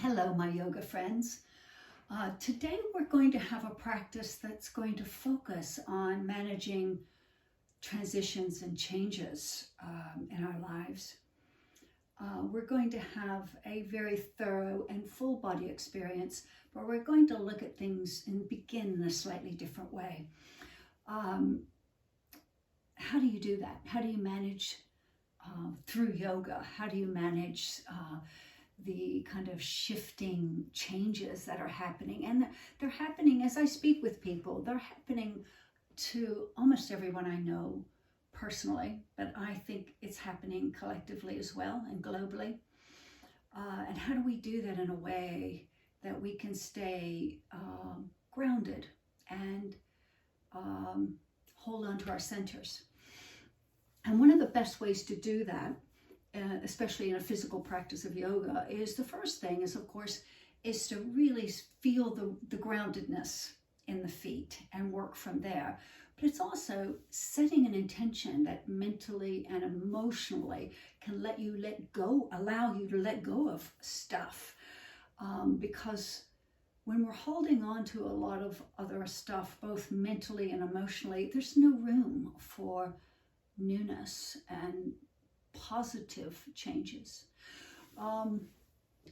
Hello, my yoga friends. Today we're going to have a practice that's going to focus on managing transitions and changes in our lives. We're going to have a very thorough and full body experience, but we're going to look at things and begin in a slightly different way. How do you do that? How do you manage through yoga? How do you manage the kind of shifting changes that are happening? And they're happening as I speak with people. They're happening to almost everyone I know personally, but I think it's happening collectively as well and globally. And how do we do that in a way that we can stay grounded and hold on to our centers? And one of the best ways to do that, especially in a physical practice of yoga, is the first thing is, of course, is to really feel the groundedness in the feet and work from there. But it's also setting an intention that mentally and emotionally can allow you to let go of stuff. Because when we're holding on to a lot of other stuff, both mentally and emotionally, there's no room for newness and positive changes.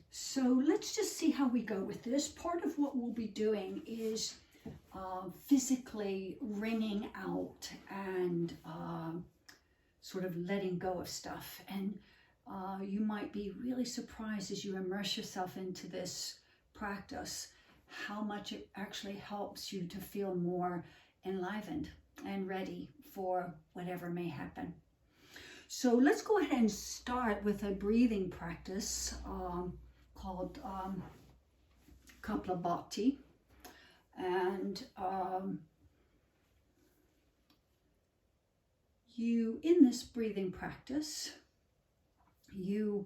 So let's just see how we go with this. Part of what we'll be doing is physically wringing out and sort of letting go of stuff. And you might be really surprised as you immerse yourself into this practice how much it actually helps you to feel more enlivened and ready for whatever may happen. So let's go ahead and start with a breathing practice called Kapalabhati. And in this breathing practice, you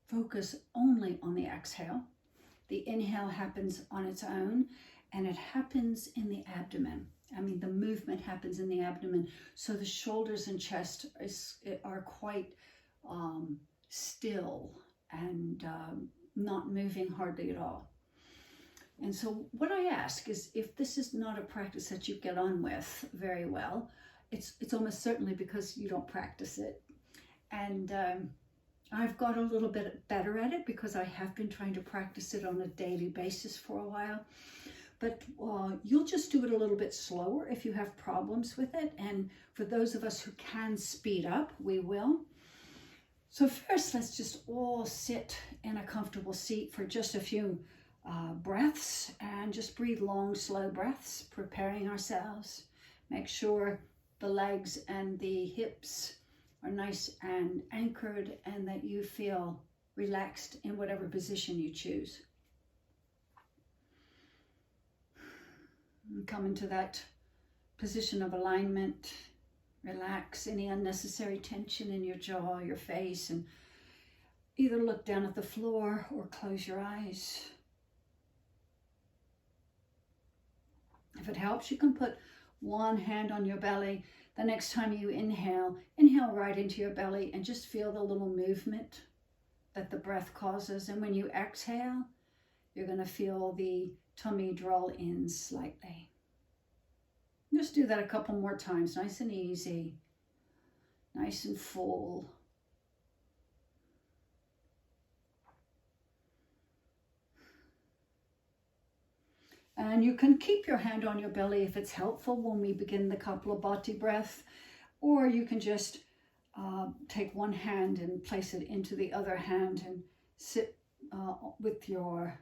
focus only on the exhale. The inhale happens on its own, and it happens in the abdomen. I mean, the movement happens in the abdomen. So the shoulders and chest are quite still and not moving hardly at all. And so what I ask is, if this is not a practice that you get on with very well, it's almost certainly because you don't practice it. And I've got a little bit better at it because I have been trying to practice it on a daily basis for a while. But you'll just do it a little bit slower if you have problems with it. And for those of us who can speed up, we will. So first, let's just all sit in a comfortable seat for just a few breaths and just breathe long, slow breaths, preparing ourselves. Make sure the legs and the hips are nice and anchored and that you feel relaxed in whatever position you choose. Come into that position of alignment. Relax any unnecessary tension in your jaw, your face, and either look down at the floor or close your eyes. If it helps, you can put one hand on your belly. The next time you inhale right into your belly and just feel the little movement that the breath causes. And when you exhale, you're going to feel the tummy draw in slightly. Just do that a couple more times, nice and easy, nice and full. And you can keep your hand on your belly if it's helpful when we begin the Kapalabhati breath, or you can just take one hand and place it into the other hand and sit with your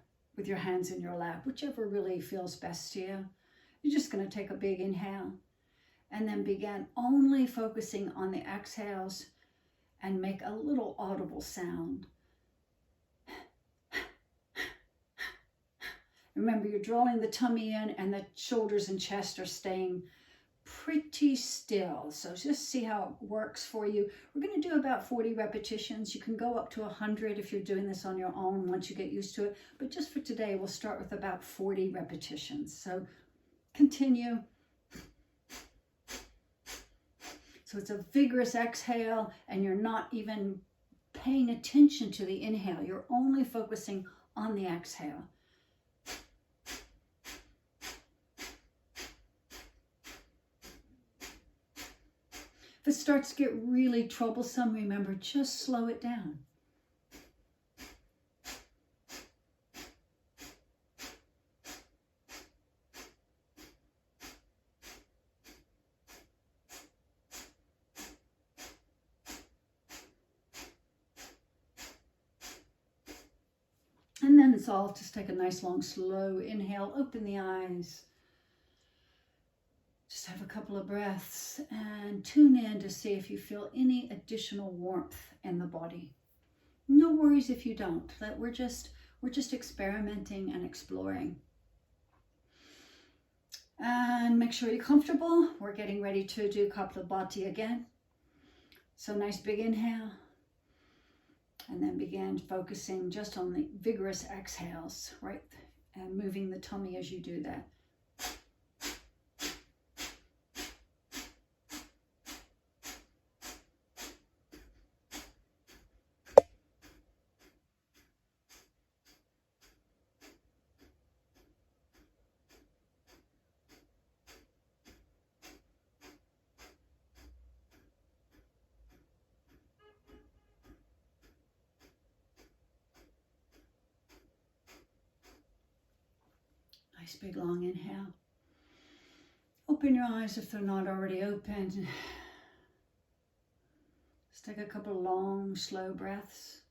hands in your lap, whichever really feels best to you. You're just going to take a big inhale and then begin only focusing on the exhales and make a little audible sound. Remember, you're drawing the tummy in and the shoulders and chest are staying pretty still. So just see how it works for you. We're going to do about 40 repetitions. You can go up to 100 if you're doing this on your own once you get used to it. But just for today, we'll start with about 40 repetitions. So continue. So it's a vigorous exhale and you're not even paying attention to the inhale. You're only focusing on the exhale. If it starts to get really troublesome, remember, just slow it down. And then it's all, just take a nice long slow inhale, open the eyes. Just have a couple of breaths and tune in to see if you feel any additional warmth in the body. No worries if you don't. That we're just experimenting and exploring. And make sure you're comfortable. We're getting ready to do Kapalabhati again. So nice big inhale. And then begin focusing just on the vigorous exhales, right? And moving the tummy as you do that. Nice big long inhale. Open your eyes if they're not already open. Just take a couple of long, slow breaths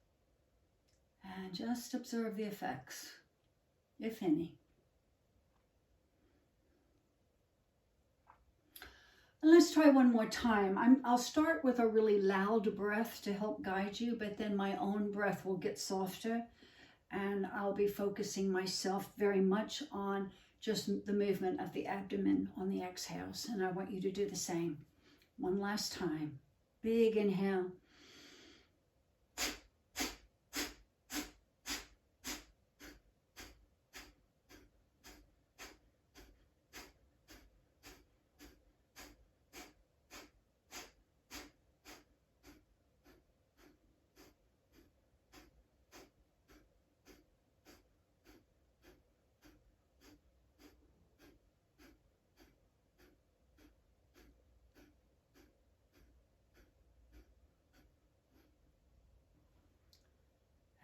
and just observe the effects, if any. And let's try one more time. I'll start with a really loud breath to help guide you, but then my own breath will get softer. And I'll be focusing myself very much on just the movement of the abdomen on the exhales. And I want you to do the same. One last time. Big inhale.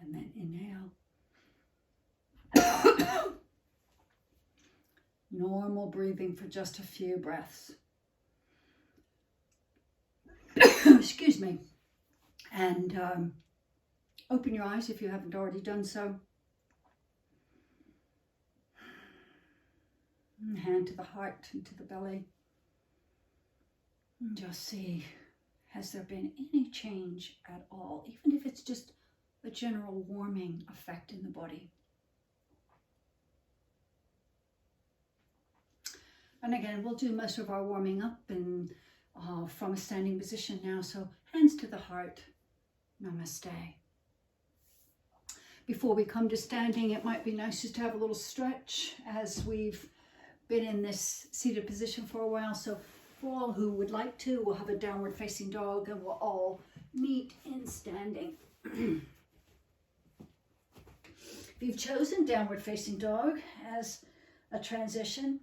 And then inhale. Normal breathing for just a few breaths. Excuse me. And open your eyes if you haven't already done so. Hand to the heart and to the belly. And just see, has there been any change at all? Even if it's just a general warming effect in the body. And again, we'll do most of our warming up and from a standing position now. So hands to the heart. Namaste. Before we come to standing, it might be nice just to have a little stretch as we've been in this seated position for a while. So for all who would like to, we'll have a downward facing dog and we'll all meet in standing. If you've chosen downward facing dog as a transition,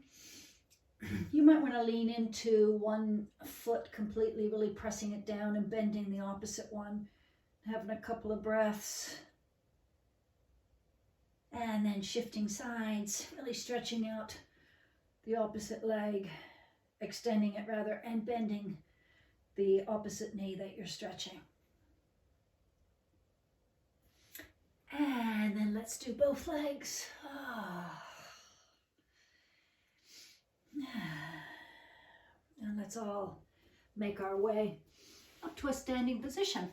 you might want to lean into one foot completely, really pressing it down and bending the opposite one, having a couple of breaths, and then shifting sides, really stretching out the opposite leg, extending it rather, and bending the opposite knee that you're stretching. And then let's do both legs. And let's all make our way up to a standing position.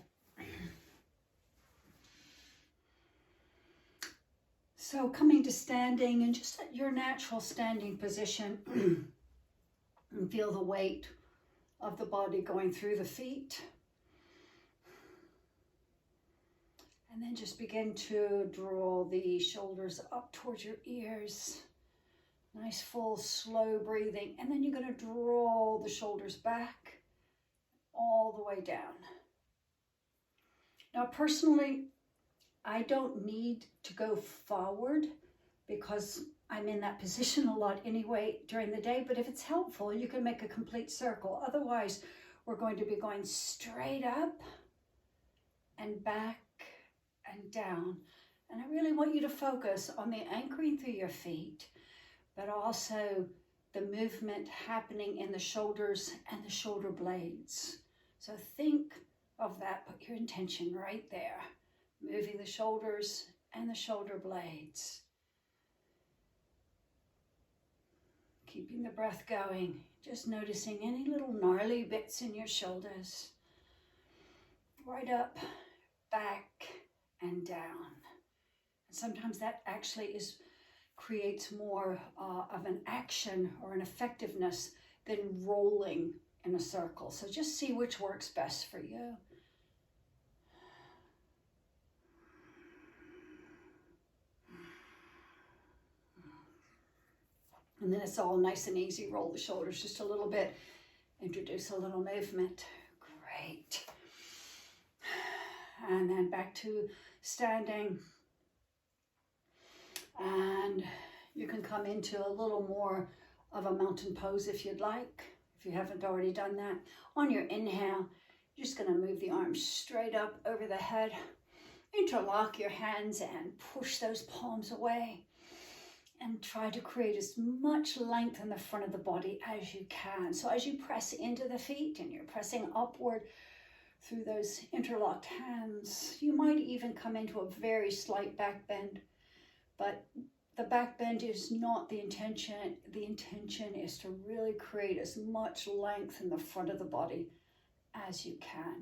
So coming to standing and just at your natural standing position, and feel the weight of the body going through the feet. And then just begin to draw the shoulders up towards your ears. Nice, full, slow breathing. And then you're going to draw the shoulders back all the way down. Now, personally, I don't need to go forward because I'm in that position a lot anyway during the day, but if it's helpful, you can make a complete circle. Otherwise, we're going to be going straight up and back and down. And I really want you to focus on the anchoring through your feet, but also the movement happening in the shoulders and the shoulder blades. So think of that, put your intention right there, moving the shoulders and the shoulder blades. Keeping the breath going, just noticing any little gnarly bits in your shoulders. Right up, back, and down. And sometimes that actually creates more of an action or an effectiveness than rolling in a circle. So just see which works best for you. And then it's all nice and easy. Roll the shoulders just a little bit. Introduce a little movement. Great. And then back to standing. And you can come into a little more of a mountain pose if you'd like, if you haven't already done that. On your inhale, you're just going to move the arms straight up over the head. Interlock your hands and push those palms away. And try to create as much length in the front of the body as you can. So as you press into the feet and you're pressing upward through those interlocked hands, you might even come into a very slight back bend. But the back bend is not the intention. The intention is to really create as much length in the front of the body as you can.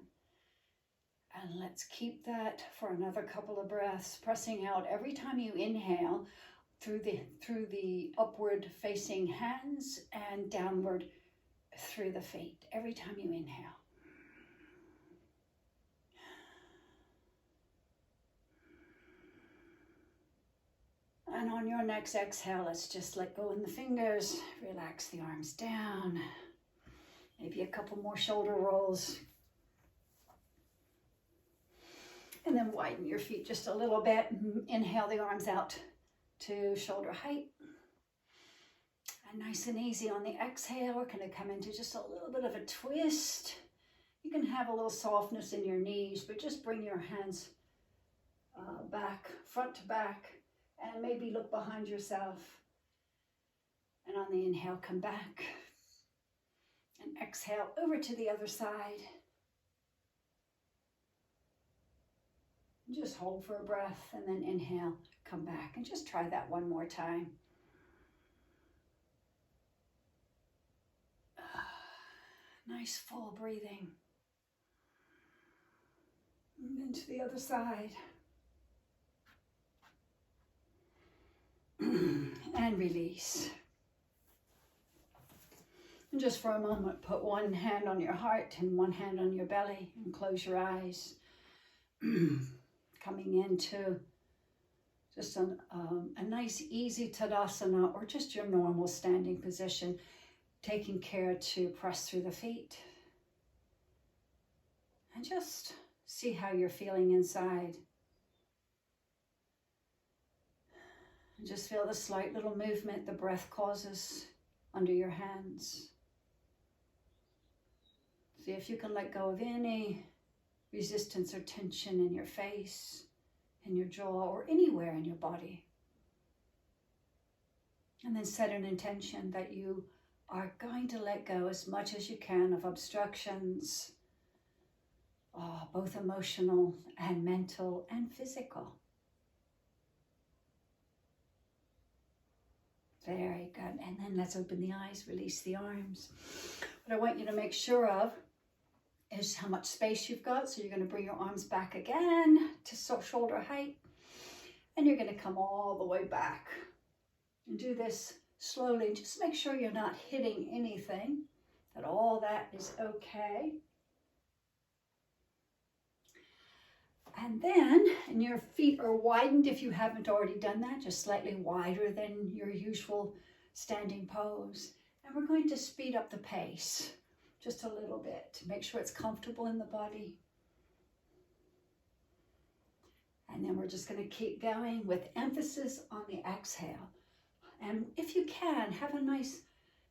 And let's keep that for another couple of breaths, pressing out every time you inhale through the upward facing hands and downward through the feet every time you inhale. And on your next exhale, let's just let go in the fingers, relax the arms down, maybe a couple more shoulder rolls. And then widen your feet just a little bit. Inhale the arms out to shoulder height. And nice and easy on the exhale, we're going to come into just a little bit of a twist. You can have a little softness in your knees, but just bring your hands back, front to back, and maybe look behind yourself. And on the inhale, come back. And exhale over to the other side. Just hold for a breath and then inhale, come back, and just try that one more time. Nice full breathing. And then to the other side. And release. And just for a moment, put one hand on your heart and one hand on your belly and close your eyes. Coming into just a nice easy Tadasana, or just your normal standing position, taking care to press through the feet. And just see how you're feeling inside. And just feel the slight little movement the breath causes under your hands. See if you can let go of any resistance or tension in your face, in your jaw, or anywhere in your body. And then set an intention that you are going to let go as much as you can of obstructions, both emotional and mental and physical. Very good. And then let's open the eyes, release the arms. What I want you to make sure of is how much space you've got. So you're going to bring your arms back again to shoulder height. And you're going to come all the way back. And do this slowly. Just make sure you're not hitting anything, that all that is okay. And then, and your feet are widened if you haven't already done that, just slightly wider than your usual standing pose. And we're going to speed up the pace just a little bit to make sure it's comfortable in the body. then we're just going to keep going with emphasis on the exhale. And if you can, have a nice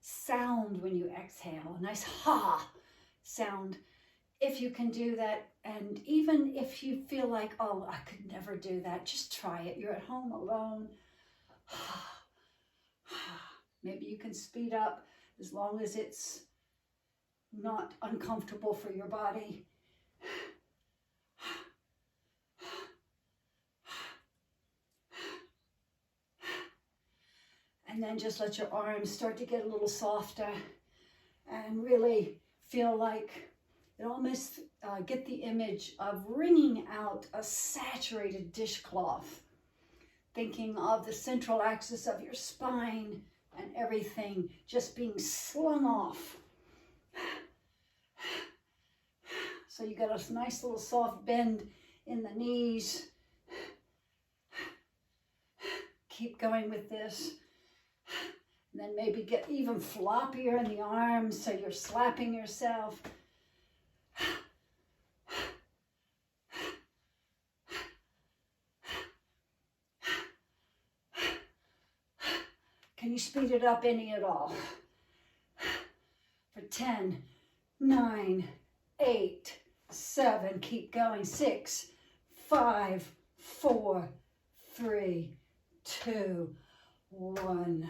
sound when you exhale, a nice ha sound. If you can do that, and even if you feel like, oh, I could never do that, just try it. You're at home alone. Maybe you can speed up as long as it's not uncomfortable for your body. And then just let your arms start to get a little softer and really feel like it almost get the image of wringing out a saturated dishcloth, thinking of the central axis of your spine and everything just being slung off. So you got a nice little soft bend in the knees. Keep going with this. And then maybe get even floppier in the arms so you're slapping yourself. Can you speed it up any at all? For 10, 9, 8, 7, keep going. 6, 5, 4, 3, 2, 1.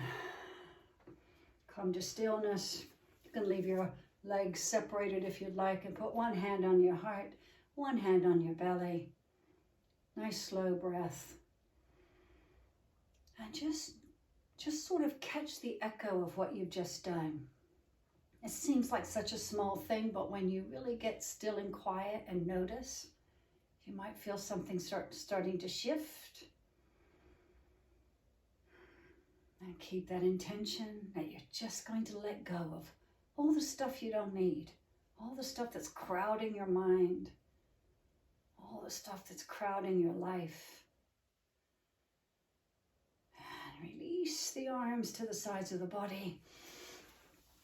Come to stillness. You can leave your legs separated if you'd like and put one hand on your heart, one hand on your belly. Nice slow breath. And just sort of catch the echo of what you've just done. It seems like such a small thing, but when you really get still and quiet and notice, you might feel something starting to shift. And keep that intention that you're just going to let go of all the stuff you don't need, all the stuff that's crowding your mind, all the stuff that's crowding your life. And release the arms to the sides of the body.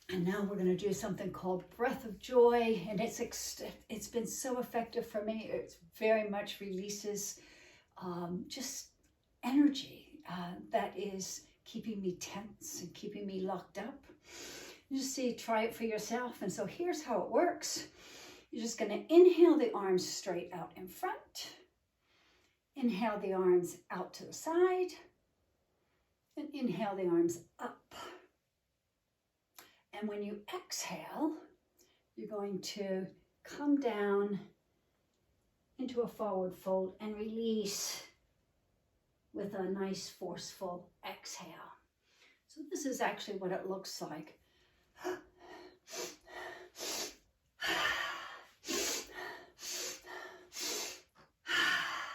And now we're going to do something called breath of joy. And it's been so effective for me. It very much releases just energy that is keeping me tense and keeping me locked up. You just try it for yourself. And so here's how it works. You're just going to inhale the arms straight out in front. Inhale the arms out to the side. And inhale the arms up. And when you exhale, you're going to come down into a forward fold and release with a nice forceful exhale. So this is actually what it looks like.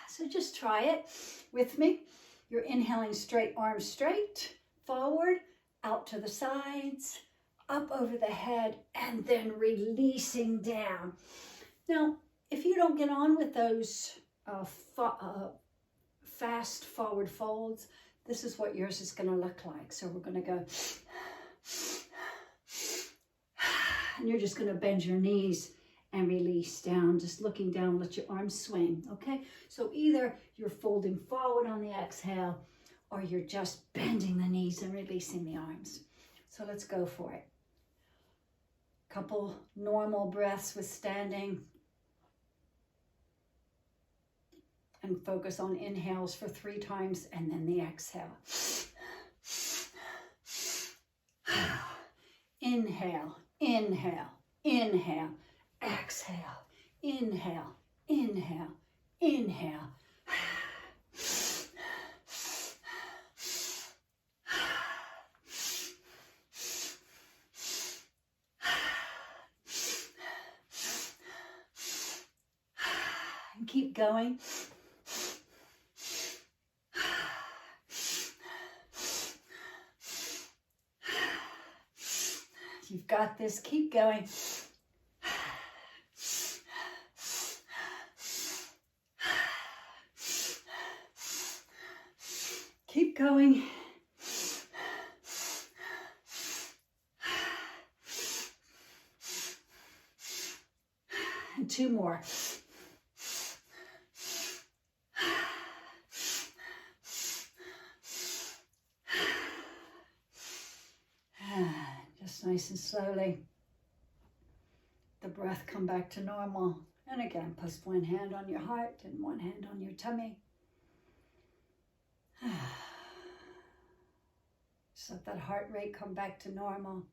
So just try it with me. You're inhaling straight, arms straight, forward, out to the sides, up over the head, and then releasing down. Now, if you don't get on with those fast forward folds, this is what yours is going to look like. So we're going to go, and you're just going to bend your knees and release down, just looking down, let your arms swing, okay? So either you're folding forward on the exhale, or you're just bending the knees and releasing the arms. So let's go for it. Couple normal breaths with standing. And focus on inhales for 3 times and then the exhale. Inhale, inhale, inhale, exhale, inhale, inhale, inhale. And keep going. You've got this. Keep going. Keep going. And 2 more. nice and slowly. The breath come back to normal. And again, put one hand on your heart and one hand on your tummy. Just let that heart rate come back to normal.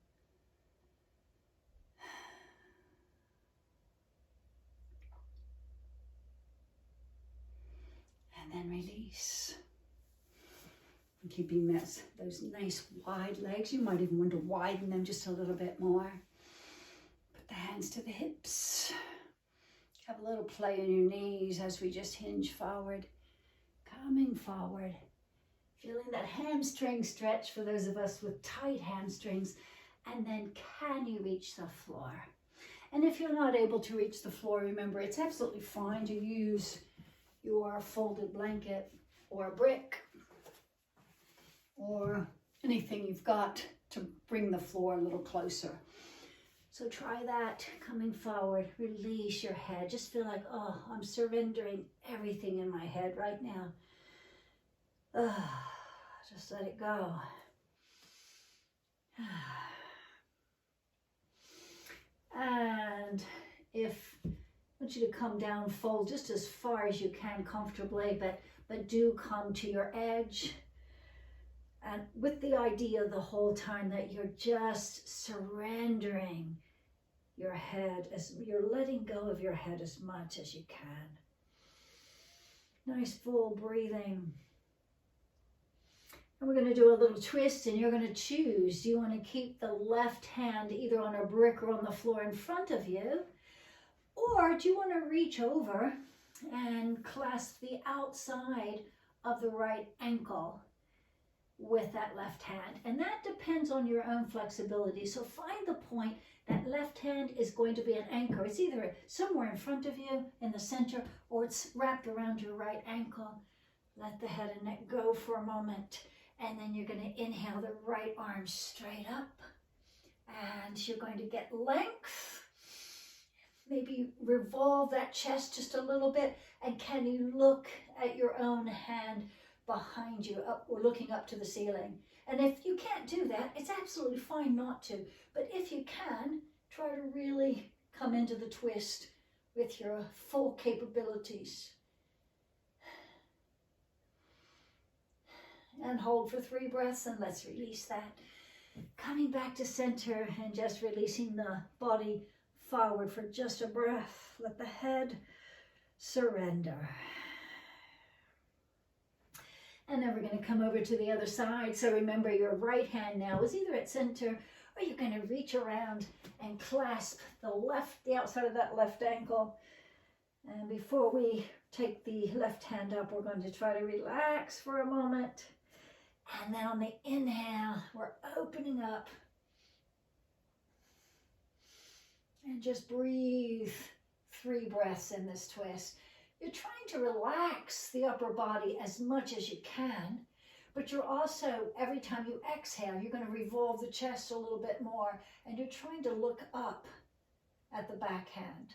And then release. And keeping those nice wide legs. You might even want to widen them just a little bit more. Put the hands to the hips. Have a little play in your knees as we just hinge forward. Coming forward. Feeling that hamstring stretch for those of us with tight hamstrings. And then can you reach the floor? And if you're not able to reach the floor, remember it's absolutely fine to use your folded blanket or a brick or anything you've got to bring the floor a little closer. So try that, coming forward, release your head. Just feel like, oh, I'm surrendering everything in my head right now. Just let it go. And if I want you to come down, fold just as far as you can comfortably, but do come to your edge. And with the idea the whole time that you're just surrendering your head, as you're letting go of your head as much as you can. Nice full breathing. And we're going to do a little twist, and you're going to choose. Do you want to keep the left hand either on a brick or on the floor in front of you? Or do you want to reach over and clasp the outside of the right ankle with that left hand? And that depends on your own flexibility. So find the point that left hand is going to be an anchor. It's either somewhere in front of you in the center, or it's wrapped around your right ankle. Let the head and neck go for a moment. And then you're going to inhale the right arm straight up. And you're going to get length. Maybe revolve that chest just a little bit. And can you look at your own hand behind you, up or looking up to the ceiling? And if you can't do that, it's absolutely fine not to. But if you can, try to really come into the twist with your full capabilities. And hold for 3 breaths, and let's release that. Coming back to center and just releasing the body forward for just a breath. Let the head surrender. And then we're going to come over to the other side. So remember, your right hand now is either at center, or you're going to reach around and clasp the outside of that left ankle. And before we take the left hand up, we're going to try to relax for a moment. And then on the inhale, we're opening up. And just breathe 3 breaths in this twist. You're trying to relax the upper body as much as you can, but you're also, every time you exhale, you're going to revolve the chest a little bit more, and you're trying to look up at the back hand.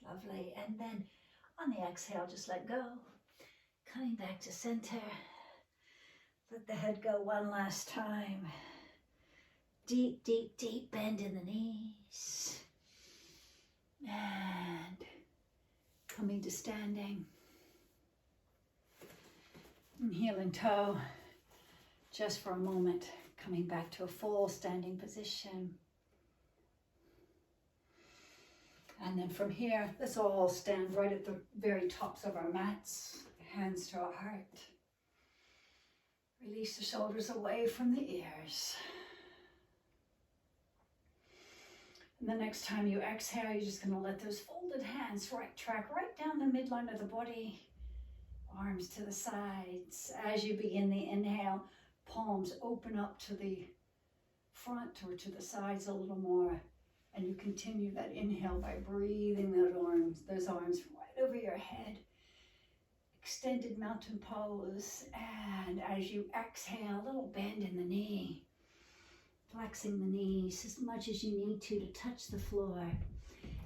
Lovely. And then on the exhale, just let go. Coming back to center. Let the head go one last time. Deep, deep, deep bend in the knees. And coming to standing. And heel and toe, just for a moment, coming back to a full standing position. And then from here, let's all stand right at the very tops of our mats, hands to our heart. Release the shoulders away from the ears. And the next time you exhale, you're just going to let those folded hands track right down the midline of the body. Arms to the sides. As you begin the inhale, palms open up to the front or to the sides a little more. And you continue that inhale by breathing those arms right over your head. Extended mountain pose. And as you exhale, a little bend in the knee. Flexing the knees as much as you need to touch the floor.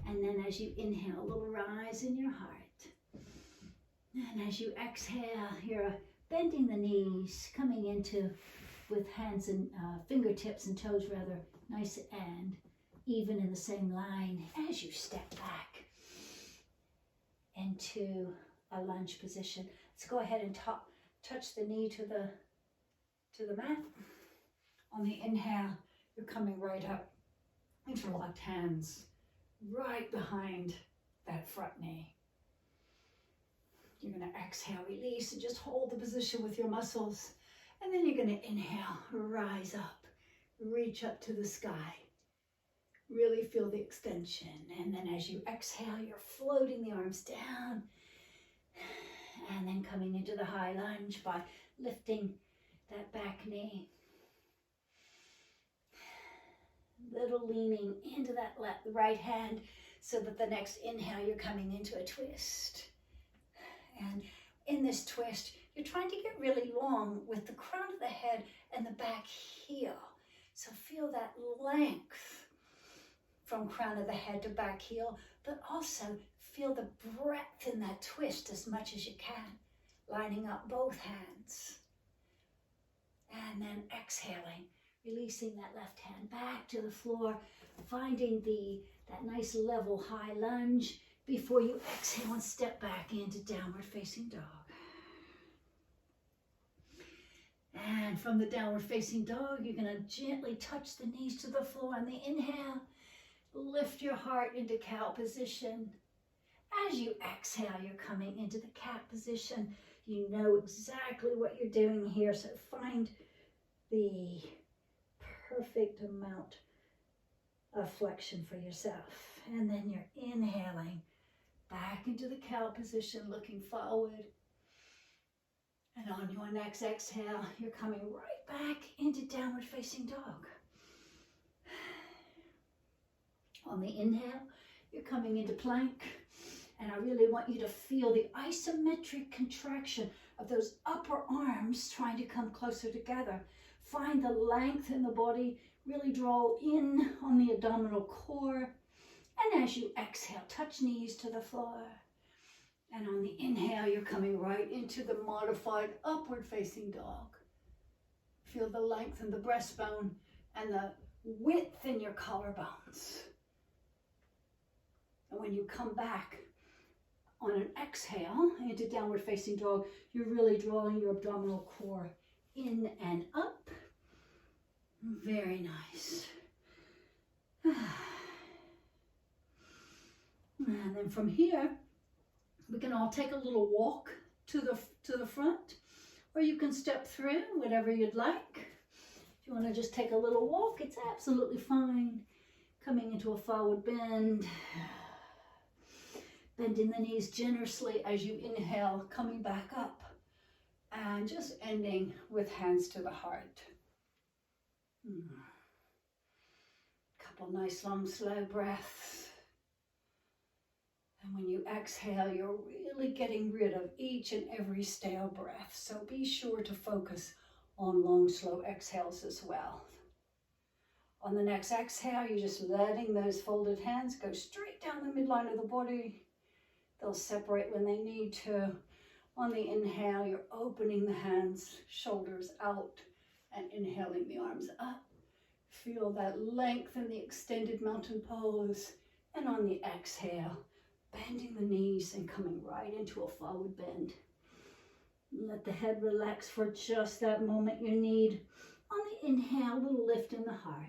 And then as you inhale, a little rise in your heart. And as you exhale, you're bending the knees, coming into with hands and fingertips and toes rather nice and even in the same line as you step back into a lunge position. Let's go ahead and touch the knee to the mat. On the inhale, you're coming right up, interlocked hands right behind that front knee. You're going to exhale, release, and just hold the position with your muscles. And then you're going to inhale, rise up, reach up to the sky. Really feel the extension. And then as you exhale, you're floating the arms down. And then coming into the high lunge by lifting that back knee. Little leaning into that right hand so that the next inhale, you're coming into a twist. And in this twist, you're trying to get really long with the crown of the head and the back heel. So feel that length from crown of the head to back heel, but also feel the breadth in that twist as much as you can, lining up both hands. And then exhaling, releasing that left hand back to the floor, finding that nice level high lunge before you exhale and step back into downward facing dog. And from the downward facing dog, you're going to gently touch the knees to the floor on the inhale. Lift your heart into cow position. As you exhale, you're coming into the cat position. You know exactly what you're doing here, so find the perfect amount of flexion for yourself. And then you're inhaling back into the cow position, looking forward. And on your next exhale, you're coming right back into downward facing dog. On the inhale, you're coming into plank. And I really want you to feel the isometric contraction of those upper arms trying to come closer together. Find the length in the body, really draw in on the abdominal core. And as you exhale, touch knees to the floor. And on the inhale, you're coming right into the modified upward facing dog. Feel the length in the breastbone and the width in your collarbones. And when you come back on an exhale into downward facing dog, you're really drawing your abdominal core in and up. Very nice. And then from here, we can all take a little walk to the front, or you can step through, whatever you'd like. If you want to just take a little walk, it's absolutely fine. Coming into a forward bend. Bending the knees generously as you inhale, coming back up. And just ending with hands to the heart. Couple nice long slow breaths. And when you exhale, you're really getting rid of each and every stale breath. So be sure to focus on long slow exhales as well. On the next exhale, you're just letting those folded hands go straight down the midline of the body. They'll separate when they need to. On the inhale, you're opening the hands, shoulders out, and inhaling the arms up. Feel that length in the extended mountain pose. And on the exhale, bending the knees and coming right into a forward bend. Let the head relax for just that moment you need. On the inhale, a little lift in the heart.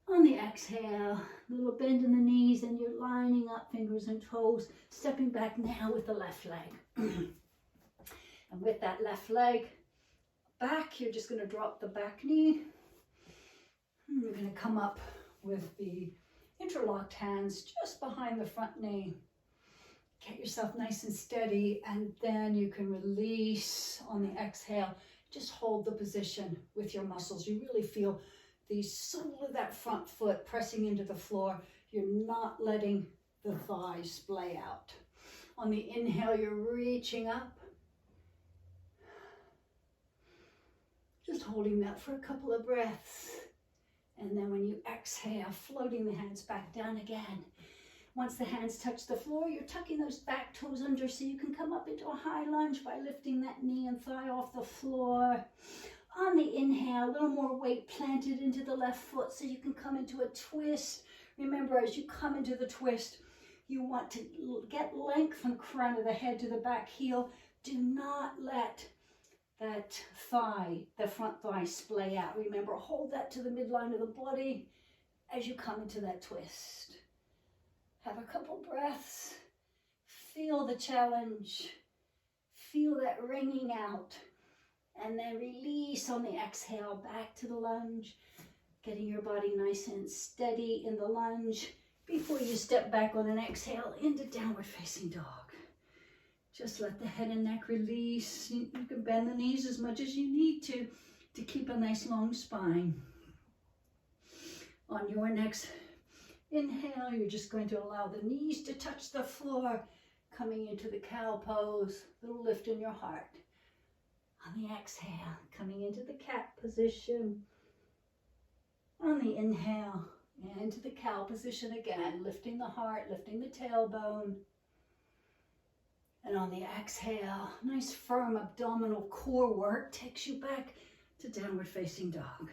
On the exhale, a little bend in the knees, and you're lining up fingers and toes, stepping back now with the left leg. And with that left leg back, you're just going to drop the back knee. You're going to come up with the interlocked hands just behind the front knee. Get yourself nice and steady, and then you can release on the exhale. Just hold the position with your muscles. You really feel the sole of that front foot pressing into the floor. You're not letting the thighs splay out. On the inhale, you're reaching up. Just holding that for a couple of breaths. And then when you exhale, floating the hands back down again. Once the hands touch the floor, you're tucking those back toes under so you can come up into a high lunge by lifting that knee and thigh off the floor. On the inhale, a little more weight planted into the left foot so you can come into a twist. Remember, as you come into the twist, you want to get length from the crown of the head to the back heel. Do not let that thigh, the front thigh, splay out. Remember, hold that to the midline of the body as you come into that twist. Have a couple breaths. Feel the challenge. Feel that ringing out. And then release on the exhale back to the lunge. Getting your body nice and steady in the lunge before you step back on an exhale into downward facing dog. Just let the head and neck release. You can bend the knees as much as you need to keep a nice long spine. On your next inhale, you're just going to allow the knees to touch the floor, coming into the cow pose, little lift in your heart. On the exhale, coming into the cat position. On the inhale, into the cow position again, lifting the heart, lifting the tailbone. And on the exhale, nice firm abdominal core work takes you back to downward facing dog.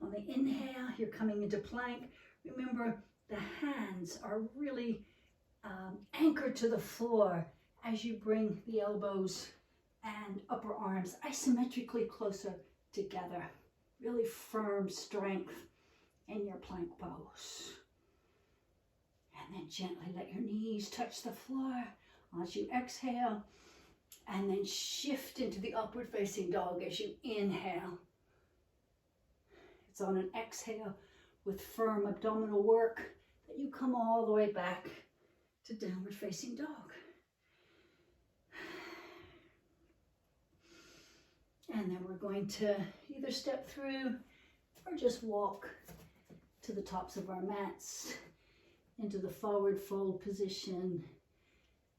On the inhale, you're coming into plank. Remember, the hands are really anchored to the floor as you bring the elbows and upper arms isometrically closer together. Really firm strength in your plank pose. And then gently let your knees touch the floor as you exhale. And then shift into the upward facing dog as you inhale. It's on an exhale with firm abdominal work that you come all the way back to downward facing dog. And then we're going to either step through or just walk to the tops of our mats into the forward fold position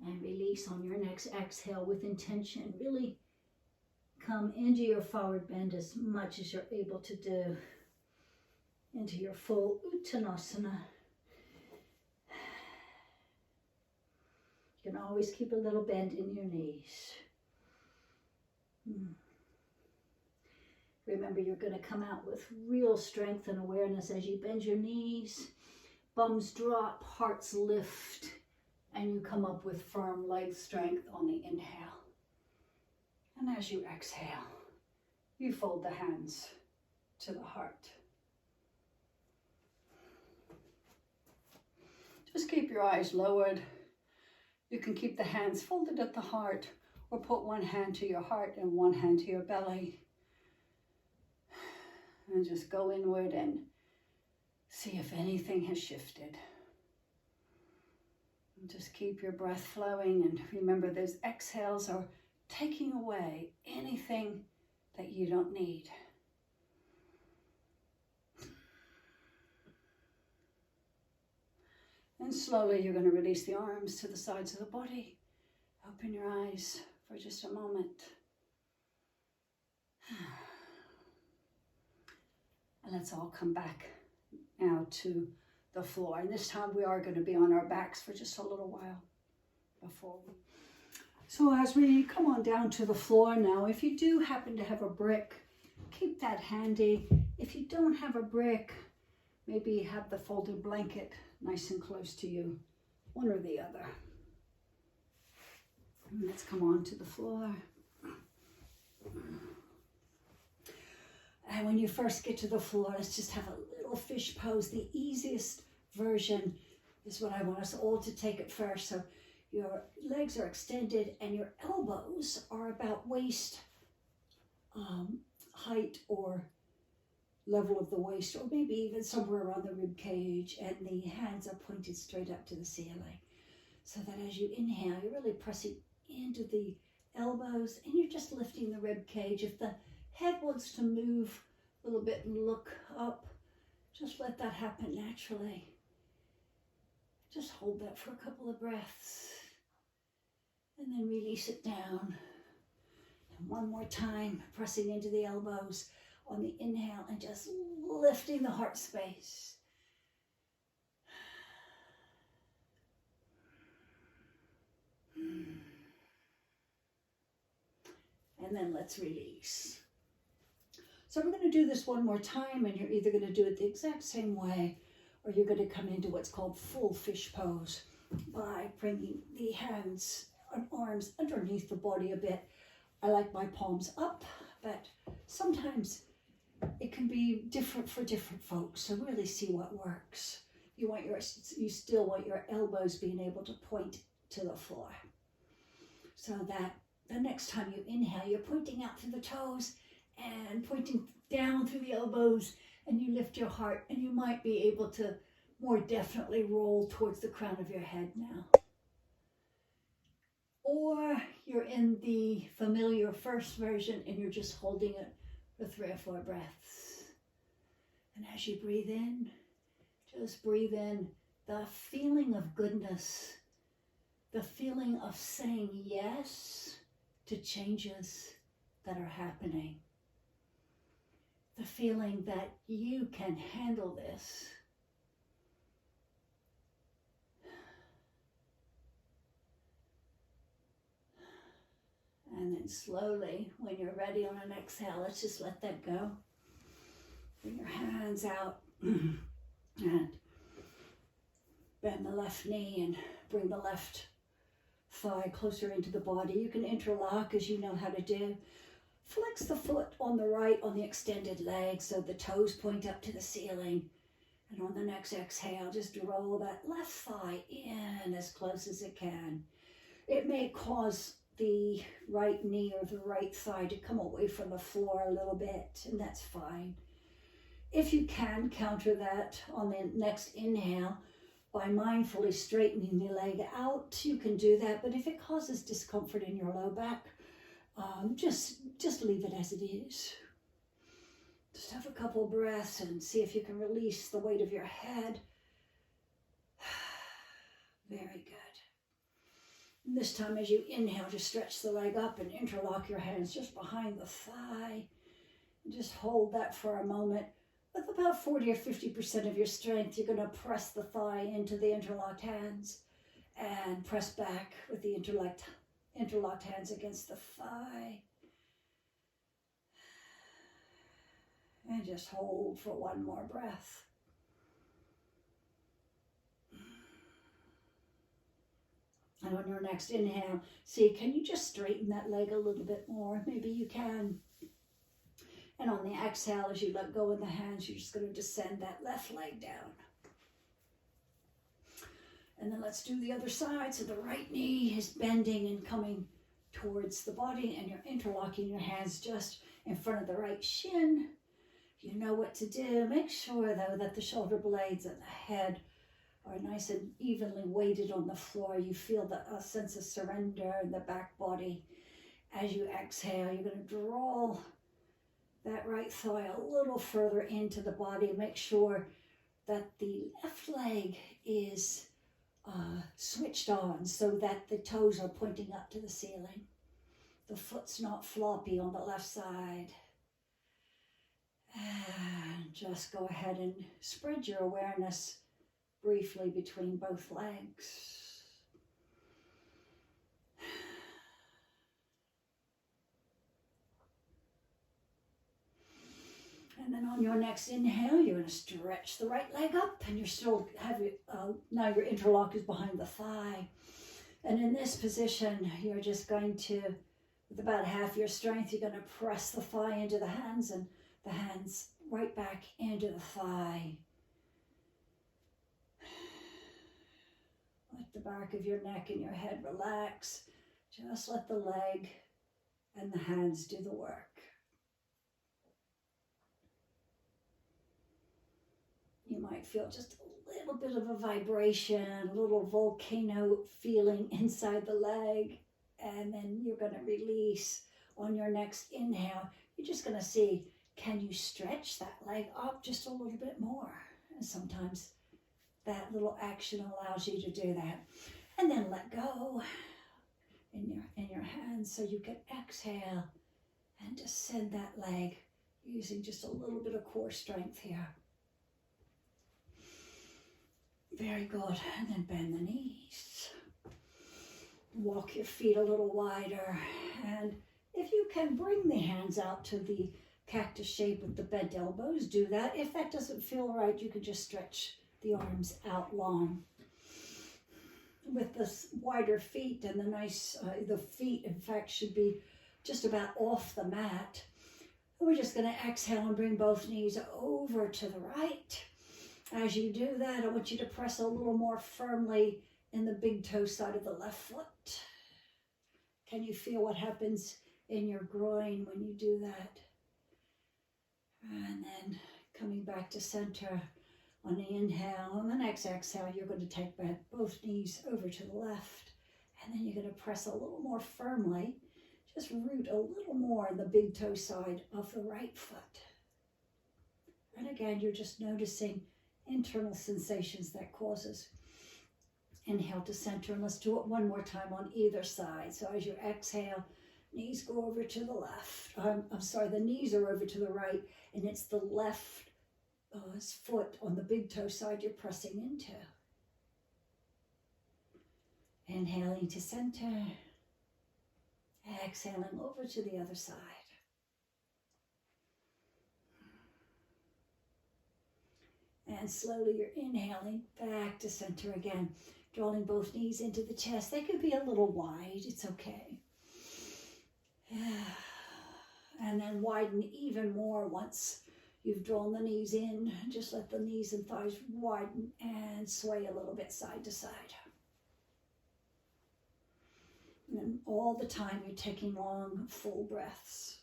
and release on your next exhale with intention. Really come into your forward bend as much as you're able to do. Into your full Uttanasana. You can always keep a little bend in your knees. Remember, you're going to come out with real strength and awareness as you bend your knees. Bums drop, hearts lift, and you come up with firm leg strength on the inhale. And as you exhale, you fold the hands to the heart. Just keep your eyes lowered. You can keep the hands folded at the heart or put one hand to your heart and one hand to your belly. And just go inward and see if anything has shifted. And just keep your breath flowing, and remember those exhales are taking away anything that you don't need. And slowly you're going to release the arms to the sides of the body. Open your eyes for just a moment. And let's all come back now to the floor. And this time we are going to be on our backs for just a little while before we... So as we come on down to the floor now, if you do happen to have a brick, keep that handy. If you don't have a brick, maybe have the folded blanket nice and close to you, one or the other. And let's come on to the floor. And when you first get to the floor, let's just have a little fish pose. The easiest version is what I want us all to take at first. So your legs are extended and your elbows are about waist height or level of the waist, or maybe even somewhere around the rib cage, and the hands are pointed straight up to the ceiling. So that as you inhale, you're really pressing into the elbows and you're just lifting the rib cage. If the head wants to move a little bit and look up, just let that happen naturally. Just hold that for a couple of breaths and then release it down. And one more time, pressing into the elbows on the inhale and just lifting the heart space. And then let's release. So we're going to do this one more time, and you're either going to do it the exact same way, or you're going to come into what's called full fish pose by bringing the hands and arms underneath the body a bit. I like my palms up, but sometimes it can be different for different folks, so really see what works. You still want your elbows being able to point to the floor, so that the next time you inhale, you're pointing out through the toes and pointing down through the elbows, and you lift your heart, and you might be able to more definitely roll towards the crown of your head now. Or you're in the familiar first version and you're just holding it for 3 or 4 breaths. And as you breathe in, just breathe in the feeling of goodness, the feeling of saying yes to changes that are happening, the feeling that you can handle this. And then slowly, when you're ready on an exhale, let's just let that go. Bring your hands out and bend the left knee and bring the left thigh closer into the body. You can interlock as you know how to do. Flex the foot on the right on the extended leg so the toes point up to the ceiling. And on the next exhale, just roll that left thigh in as close as it can. It may cause the right knee or the right thigh to come away from the floor a little bit, and that's fine. If you can counter that on the next inhale by mindfully straightening the leg out, you can do that. But if it causes discomfort in your low back, just leave it as it is. Just have a couple breaths and see if you can release the weight of your head. Very good. And this time as you inhale, just stretch the leg up and interlock your hands just behind the thigh. And just hold that for a moment. With about 40 or 50% of your strength, you're going to press the thigh into the interlocked hands and press back with the interlocked hands against the thigh. And just hold for one more breath. And on your next inhale, see, can you just straighten that leg a little bit more? Maybe you can. And on the exhale, as you let go of the hands, you're just going to descend that left leg down. And then let's do the other side. So the right knee is bending and coming towards the body, and you're interlocking your hands just in front of the right shin. You know what to do. Make sure, though, that the shoulder blades and the head are nice and evenly weighted on the floor. You feel a sense of surrender in the back body. As you exhale, you're going to draw that right thigh a little further into the body. Make sure that the left leg is switched on so that the toes are pointing up to the ceiling. The foot's not floppy on the left side. And just go ahead and spread your awareness briefly between both legs. And then on your next inhale, you're going to stretch the right leg up, and you still have now your interlock is behind the thigh. And in this position, you're just going to, with about half your strength, you're going to press the thigh into the hands and the hands right back into the thigh. Let the back of your neck and your head relax. Just let the leg and the hands do the work. You might feel just a little bit of a vibration, a little volcano feeling inside the leg, and then you're going to release on your next inhale. You're just going to see, can you stretch that leg up just a little bit more? And sometimes that little action allows you to do that. And then let go in your hands so you can exhale and descend that leg using just a little bit of core strength here. Very good. And then bend the knees. Walk your feet a little wider, and if you can, bring the hands out to the cactus shape with the bent elbows. Do that. If that doesn't feel right, you can just stretch the arms out long. With the wider feet and the feet, in fact, should be just about off the mat. We're just going to exhale and bring both knees over to the right. As you do that, I want you to press a little more firmly in the big toe side of the left foot. Can you feel what happens in your groin when you do that? And then coming back to center on the inhale. On the next exhale, you're going to take back both knees over to the left. And then you're going to press a little more firmly. Just root a little more in the big toe side of the right foot. And again, you're just noticing internal sensations that causes. Inhale to center, and let's do it one more time on either side. So as you exhale, knees go over to the left. The knees are over to the right, and it's the left foot on the big toe side you're pressing into. Inhaling to center, exhaling over to the other side. And slowly you're inhaling back to center again, drawing both knees into the chest. They could be a little wide, it's okay. And then widen even more once you've drawn the knees in. Just let the knees and thighs widen and sway a little bit side to side. And all the time you're taking long, full breaths.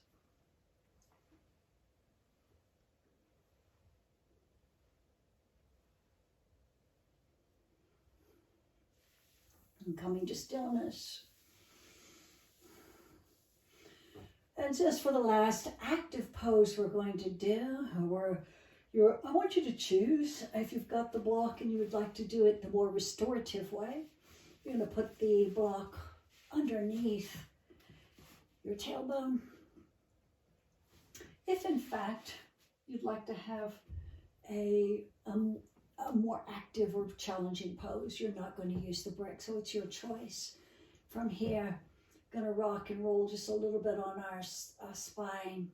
And coming to stillness. And just for the last active pose we're going to do, I want you to choose if you've got the block and you would like to do it the more restorative way. You're going to put the block underneath your tailbone. If in fact you'd like to have a more active or challenging pose, you're not going to use the brick, so it's your choice. From here, going to rock and roll just a little bit on our spine,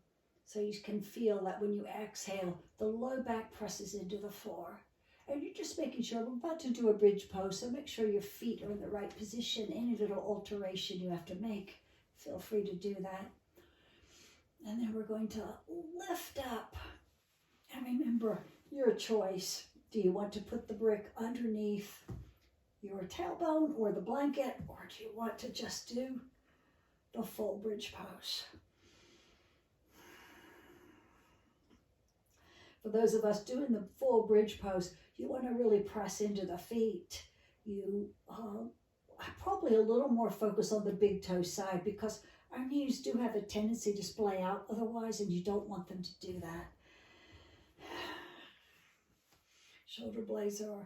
so you can feel that when you exhale, the low back presses into the floor. And you're just making sure, we're about to do a bridge pose, so make sure your feet are in the right position. Any little alteration you have to make, feel free to do that. And then we're going to lift up. And remember, your choice. Do you want to put the brick underneath your tailbone or the blanket, or do you want to just do the full bridge pose? For those of us doing the full bridge pose, you want to really press into the feet. You probably a little more focus on the big toe side, because our knees do have a tendency to splay out otherwise, and you don't want them to do that. Shoulder blades are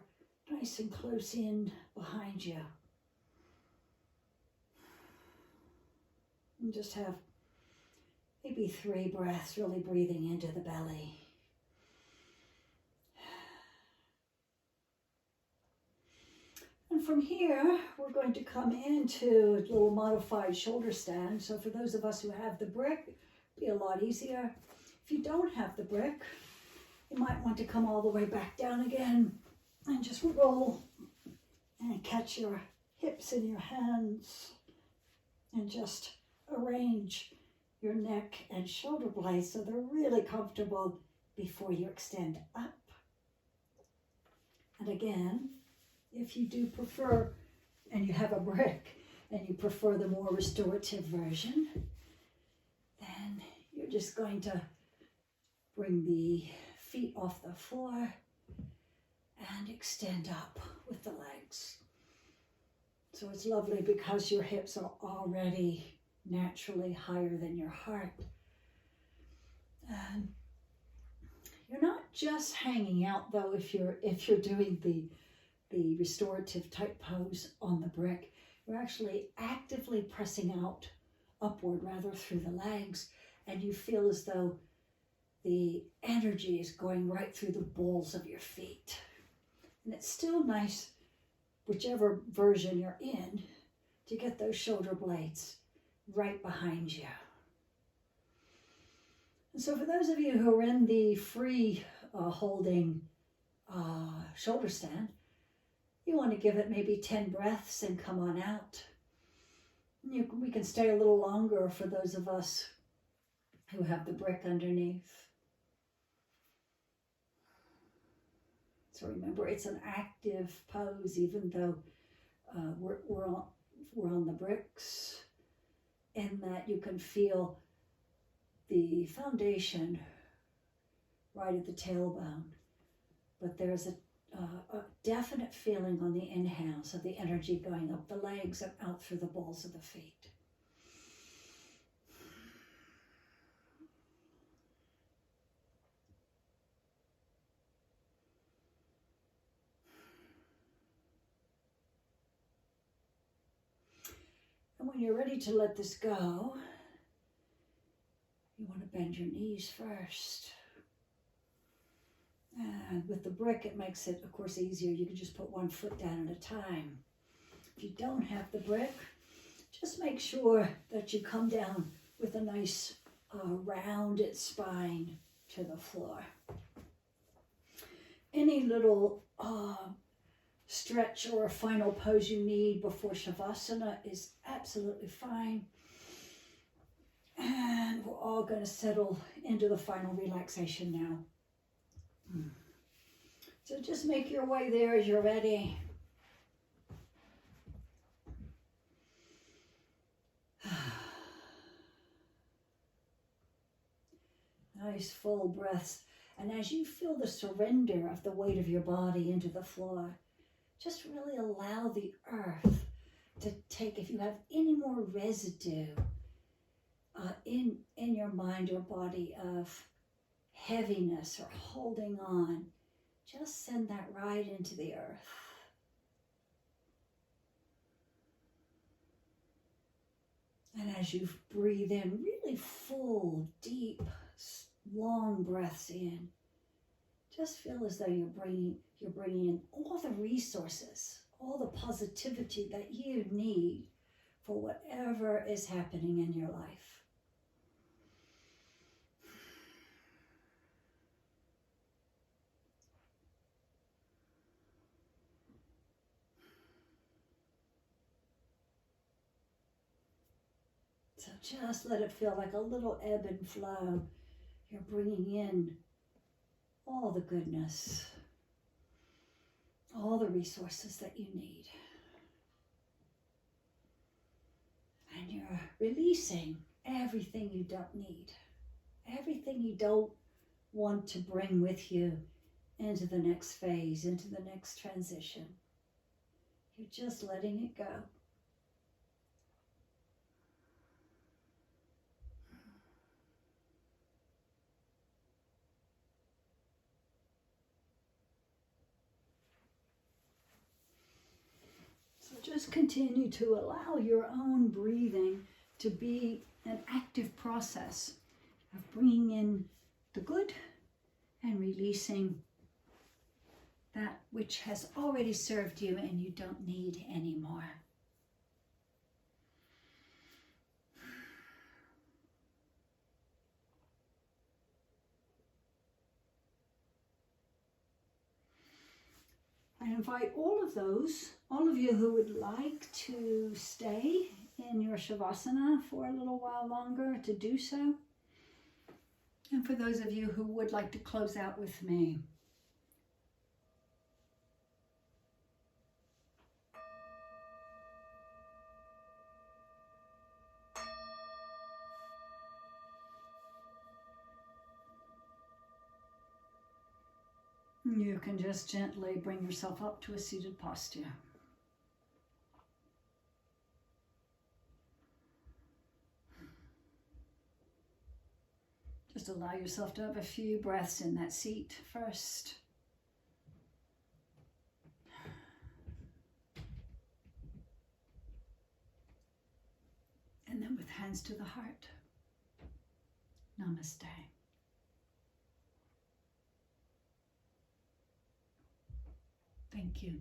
nice and close in behind you. And just have maybe 3 breaths, really breathing into the belly. And from here, we're going to come into a little modified shoulder stand. So for those of us who have the brick, it'll be a lot easier. If you don't have the brick, you might want to come all the way back down again and just roll and catch your hips in your hands and just arrange your neck and shoulder blades so they're really comfortable before you extend up. And again, if you do prefer, and you have a brick, and you prefer the more restorative version, then you're just going to bring the feet off the floor and extend up with the legs. So it's lovely because your hips are already naturally higher than your heart. And you're not just hanging out though if you're doing the restorative type pose on the brick. You're actually actively pressing out upward rather through the legs, and you feel as though the energy is going right through the balls of your feet. And it's still nice, whichever version you're in, to get those shoulder blades right behind you. And so for those of you who are in the free holding shoulder stand, you want to give it maybe 10 breaths and come on out. We can stay a little longer for those of us who have the brick underneath. So remember, it's an active pose, even though we're on the bricks, in that you can feel the foundation right at the tailbone. But there's a definite feeling on the inhale, so the energy going up the legs and out through the balls of the feet. And when you're ready to let this go, you want to bend your knees first. And with the brick, it makes it, of course, easier. You can just put one foot down at a time. If you don't have the brick, just make sure that you come down with a nice rounded spine to the floor. Any little stretch or a final pose you need before Savasana is absolutely fine. And we're all going to settle into the final relaxation now. So just make your way there as you're ready. Nice full breaths. And as you feel the surrender of the weight of your body into the floor, just really allow the earth to take, if you have any more residue in your mind or body of heaviness or holding on, just send that right into the earth. And as you breathe in, really full, deep, long breaths in, just feel as though you're bringing in all the resources, all the positivity that you need for whatever is happening in your life. So just let it feel like a little ebb and flow. You're bringing in all the goodness, all the resources that you need. And you're releasing everything you don't need, everything you don't want to bring with you into the next phase, into the next transition. You're just letting it go. Just continue to allow your own breathing to be an active process of bringing in the good and releasing that which has already served you and you don't need anymore. I invite all of you who would like to stay in your Savasana for a little while longer to do so. And for those of you who would like to close out with me. You can just gently bring yourself up to a seated posture. Just allow yourself to have a few breaths in that seat first. And then with hands to the heart. Namaste. Thank you.